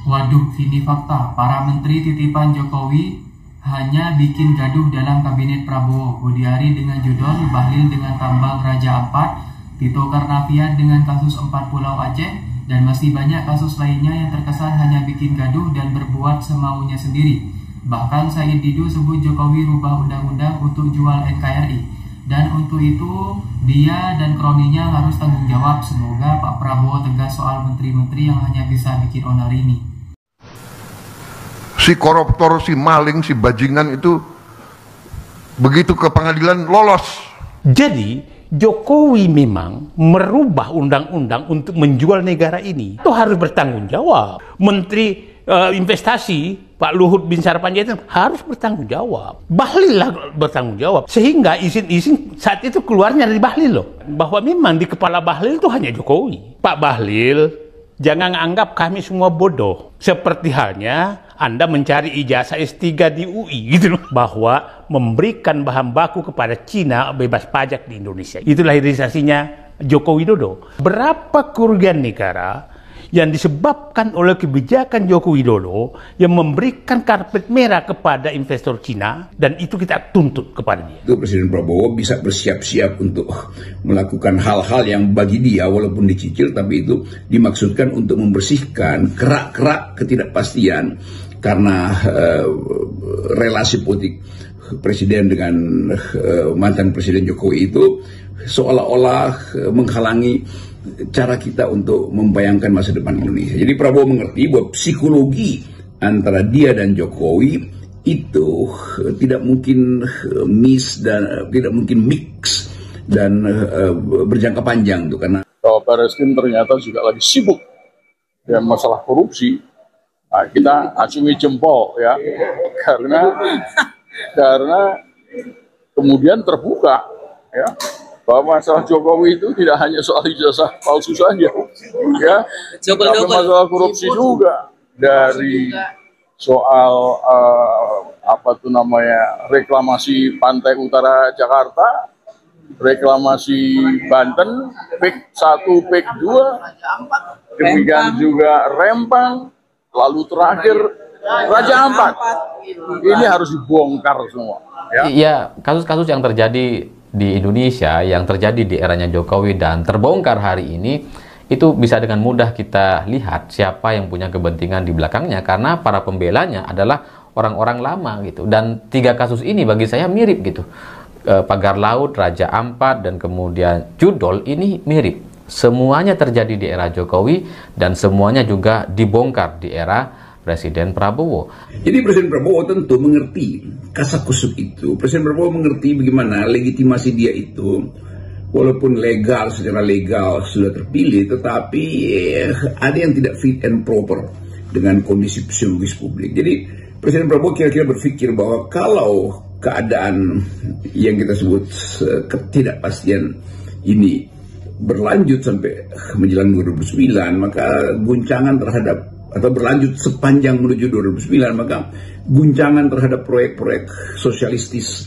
Waduh, ini fakta. Para menteri titipan Jokowi hanya bikin gaduh dalam kabinet Prabowo. Budiari dengan Judon, Bahlil dengan tambang Raja Ampat, Tito Karnavian dengan kasus 4 Pulau Aceh, dan masih banyak kasus lainnya yang terkesan hanya bikin gaduh dan berbuat semaunya sendiri. Bahkan Said Didu sebut Jokowi rubah undang-undang untuk jual NKRI. Dan untuk itu, dia dan kroninya harus tanggung jawab. Semoga Pak Prabowo tegas soal menteri-menteri yang hanya bisa bikin onar ini. Si koruptor, si maling, si bajingan itu begitu ke pengadilan lolos. Jadi Jokowi memang merubah undang-undang untuk menjual negara ini. Itu harus bertanggung jawab. Menteri investasi Pak Luhut Binsar Panjaitan harus bertanggung jawab. Bahlil lah bertanggung jawab. Sehingga izin-izin saat itu keluarnya dari Bahlil loh. Bahwa memang di kepala Bahlil itu hanya Jokowi. Pak Bahlil, jangan anggap kami semua bodoh. Seperti halnya Anda mencari ijazah S3 di UI gitu loh. Bahwa memberikan bahan baku kepada Cina bebas pajak di Indonesia. Itulah hilirisasinya Joko Widodo. Berapa kerugian negara yang disebabkan oleh kebijakan Joko Widodo yang memberikan karpet merah kepada investor Cina, dan itu kita tuntut kepada dia. Itu Presiden Prabowo bisa bersiap-siap untuk melakukan hal-hal yang bagi dia walaupun dicicil, tapi itu dimaksudkan untuk membersihkan kerak-kerak ketidakpastian karena relasi politik Presiden dengan mantan Presiden Jokowi itu seolah-olah menghalangi cara kita untuk membayangkan masa depan Indonesia. Jadi Prabowo mengerti bahwa psikologi antara dia dan Jokowi itu tidak mungkin tidak mungkin mix dan berjangka panjang tuh, karena Barreskrim ternyata juga lagi sibuk dengan masalah korupsi. Nah, kita acungi jempol ya, karena kemudian terbuka ya bahwa masalah Jokowi itu tidak hanya soal ijazah palsu saja, ya, tapi masalah korupsi juga, dari soal reklamasi pantai utara Jakarta, reklamasi Banten, PIK 1, PIK 2, demikian juga Rempang, lalu terakhir Raja Ampat. Ini harus dibongkar semua. Ya, iya, kasus-kasus yang terjadi di Indonesia, yang terjadi di eranya Jokowi dan terbongkar hari ini, itu bisa dengan mudah kita lihat siapa yang punya kepentingan di belakangnya, karena para pembelanya adalah orang-orang lama gitu. Dan 3 kasus ini bagi saya mirip gitu. Pagar Laut, Raja Ampat, dan kemudian Judol ini mirip. Semuanya terjadi di era Jokowi dan semuanya juga dibongkar di era Presiden Prabowo. Jadi Presiden Prabowo tentu mengerti kasakusuk itu. Presiden Prabowo mengerti bagaimana legitimasi dia itu, walaupun legal, secara legal sudah terpilih, tetapi ada yang tidak fit and proper dengan kondisi psikologis publik. Jadi Presiden Prabowo kira-kira berpikir bahwa kalau keadaan yang kita sebut ketidakpastian ini berlanjut sampai menjelang 2009, maka guncangan terhadap, atau berlanjut sepanjang menuju 2009, maka guncangan terhadap proyek-proyek sosialistis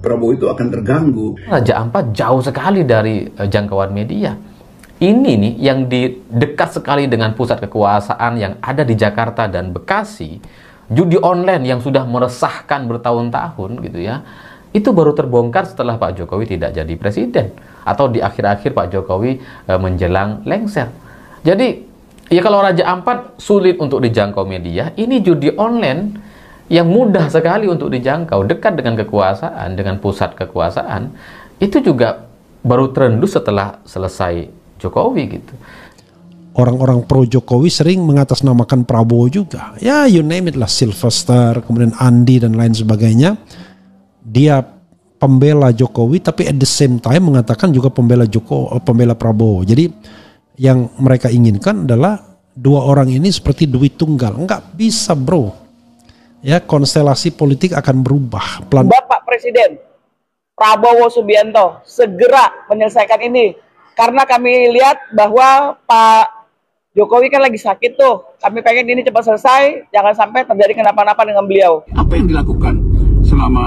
Prabowo itu akan terganggu. Raja Ampat jauh sekali dari jangkauan media. Ini nih yang dekat sekali dengan pusat kekuasaan yang ada di Jakarta dan Bekasi. Judi online yang sudah meresahkan bertahun-tahun gitu ya. Itu baru terbongkar setelah Pak Jokowi tidak jadi presiden, atau di akhir-akhir Pak Jokowi menjelang lengser. Jadi ya, kalau Raja Ampat sulit untuk dijangkau media, ini judi online yang mudah sekali untuk dijangkau, dekat dengan kekuasaan, dengan pusat kekuasaan, itu juga baru terendus setelah selesai Jokowi gitu. Orang-orang pro Jokowi sering mengatasnamakan Prabowo juga. Ya, you name it lah, Sylvester, kemudian Andi dan lain sebagainya. Dia pembela Jokowi, tapi at the same time mengatakan juga pembela Prabowo. Jadi yang mereka inginkan adalah 2 orang ini seperti duit tunggal. Enggak bisa, bro. Ya, konstelasi politik akan berubah. Bapak Presiden Prabowo Subianto segera menyelesaikan ini, karena kami lihat bahwa Pak Jokowi kan lagi sakit tuh. Kami pengen ini cepat selesai, jangan sampai terjadi kenapa-napa dengan beliau. Apa yang dilakukan selama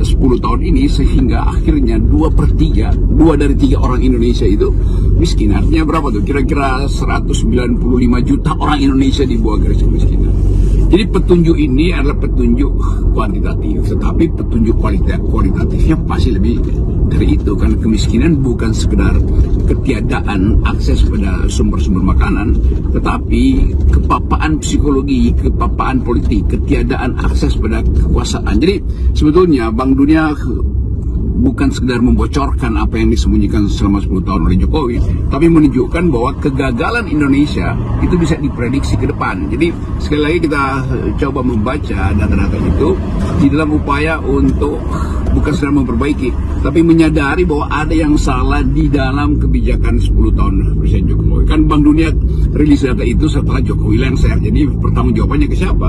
10 10 tahun ini sehingga akhirnya 2/3 dari 3 orang Indonesia itu miskin. Artinya berapa tuh? Kira-kira 195 juta orang Indonesia di bawah garis kemiskinan. Jadi petunjuk ini adalah petunjuk kuantitatif, tetapi petunjuk kualitatifnya pasti lebih dari itu, karena kemiskinan bukan sekedar ketiadaan akses pada sumber-sumber makanan, tetapi kepapaan psikologi, kepapaan politik, ketiadaan akses pada kekuasaan. Jadi sebetulnya Bank Dunia bukan sekedar membocorkan apa yang disembunyikan selama 10 tahun oleh Jokowi, tapi menunjukkan bahwa kegagalan Indonesia itu bisa diprediksi ke depan. Jadi sekali lagi kita coba membaca data-data itu di dalam upaya untuk bukan sekedar memperbaiki, tapi menyadari bahwa ada yang salah di dalam kebijakan 10 tahun Presiden Jokowi. Kan Bank Dunia rilis data itu setelah Jokowi lengser, jadi pertanggungjawabannya ke siapa?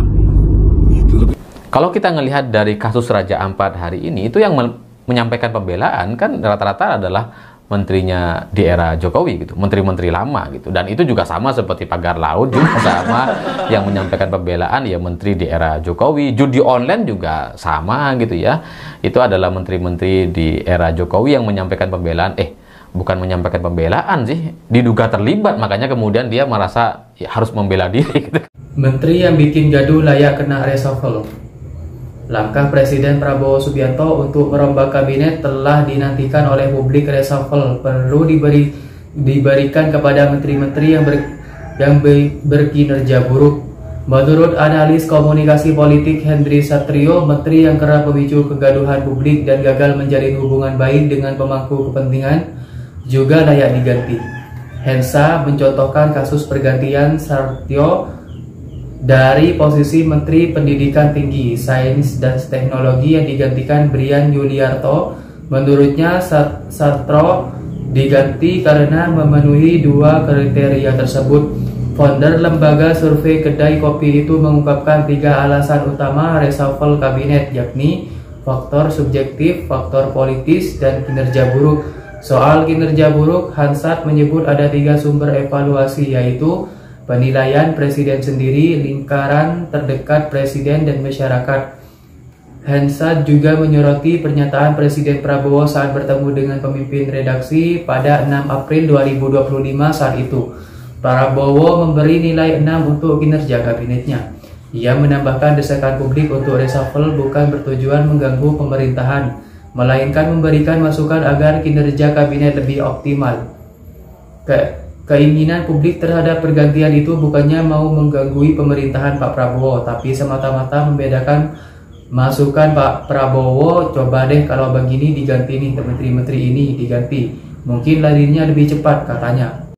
Kalau kita ngelihat dari kasus Raja Ampat hari ini, itu yang menyampaikan pembelaan kan rata-rata adalah menterinya di era Jokowi gitu, menteri-menteri lama gitu, dan itu juga sama seperti pagar laut juga sama yang menyampaikan pembelaan ya menteri di era Jokowi. Judi online juga sama gitu ya, itu adalah menteri-menteri di era Jokowi yang menyampaikan pembelaan, bukan menyampaikan pembelaan sih, diduga terlibat, makanya kemudian dia merasa ya, harus membela diri gitu. Menteri yang bikin gaduh layak kena reshuffle. Langkah Presiden Prabowo Subianto untuk merombak kabinet telah dinantikan oleh publik. Reshuffle perlu diberikan kepada menteri-menteri yang berkinerja buruk. Menurut analis komunikasi politik Hendry Satrio, menteri yang kerap memicu kegaduhan publik dan gagal menjalin hubungan baik dengan pemangku kepentingan juga layak diganti. Hensa mencontohkan kasus pergantian Satrio dari posisi Menteri Pendidikan Tinggi, Sains dan Teknologi yang digantikan Brian Yuliarto. Menurutnya Satrio diganti karena memenuhi 2 kriteria tersebut. Founder lembaga survei kedai kopi itu mengungkapkan 3 alasan utama reshuffle kabinet, yakni faktor subjektif, faktor politis, dan kinerja buruk. Soal kinerja buruk, Hansat menyebut ada 3 sumber evaluasi, yaitu penilaian Presiden sendiri, lingkaran terdekat Presiden, dan masyarakat. Hansat juga menyoroti pernyataan Presiden Prabowo saat bertemu dengan pemimpin redaksi pada 6 April 2025 saat itu. Prabowo memberi nilai 6 untuk kinerja kabinetnya. Ia menambahkan desakan publik untuk reshuffle bukan bertujuan mengganggu pemerintahan, melainkan memberikan masukan agar kinerja kabinet lebih optimal. Keinginan publik terhadap pergantian itu bukannya mau mengganggu pemerintahan Pak Prabowo, tapi semata-mata membedakan masukan Pak Prabowo. Coba deh kalau begini diganti nih, menteri-menteri ini diganti, mungkin larinya lebih cepat, katanya.